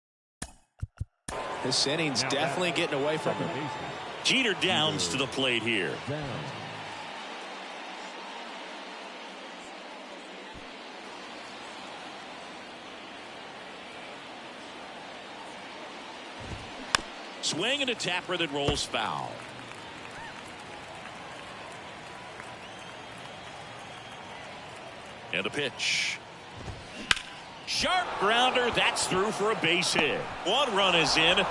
Speaker 2: This inning's definitely getting away from him.
Speaker 1: Jeter Downs to the plate here. Swing and a tapper that rolls foul. And a pitch. Sharp grounder. That's through for a base hit. One run is in.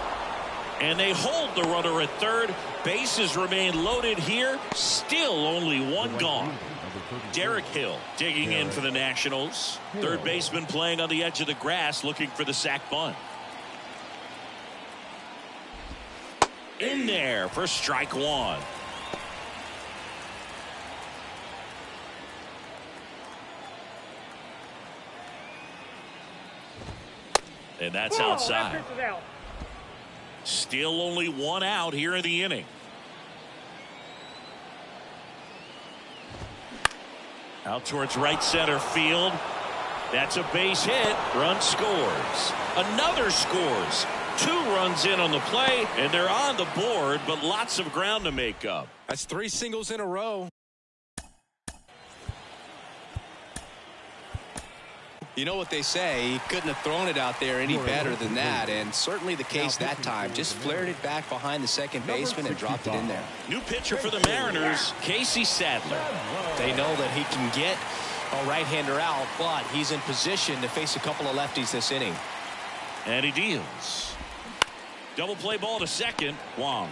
Speaker 1: And they hold the runner at third. Bases remain loaded here. Still only one gone. Derek Hill digging in for the Nationals. Third baseman playing on the edge of the grass looking for the sac bunt. In there for strike one. And that's outside. Still only one out here in the inning. Out towards right center field. That's a base hit. Run scores. Another scores. 2 runs in on the play, and they're on the board, but lots of ground to make up.
Speaker 2: That's 3 singles in a row. You know what they say, he couldn't have thrown it out there any better than that, and certainly the case that time. Just flared it back behind the second baseman and dropped it in there.
Speaker 1: New pitcher for the Mariners, Casey Sadler.
Speaker 3: They know that he can get a right-hander out, but he's in position to face a couple of lefties this inning.
Speaker 1: And he deals. Double play ball to second. Wong.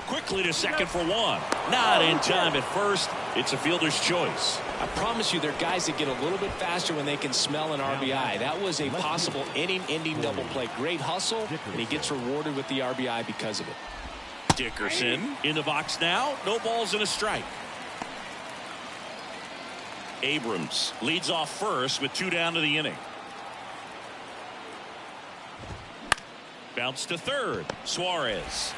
Speaker 1: Quickly to second for one. Not in time at first. It's a fielder's choice.
Speaker 3: I promise you, there are guys that get a little bit faster when they can smell an RBI. That was a possible inning-ending double play. Great hustle, and he gets rewarded with the RBI because of it.
Speaker 1: Dickerson in the box now. No balls and a strike. Abrams leads off first with 2 down to the inning. Bounce to third. Suarez.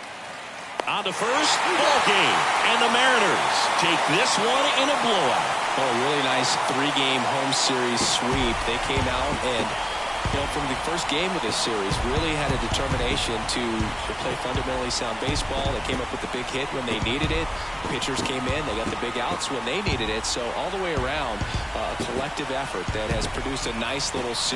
Speaker 1: On to first. Ball game. And the Mariners take this one in a blowout.
Speaker 3: Oh, really nice 3-game home series sweep. They came out and, from the first game of this series, really had a determination to play fundamentally sound baseball. They came up with the big hit when they needed it. Pitchers came in. They got the big outs when they needed it. So all the way around, a collective effort that has produced a nice little series.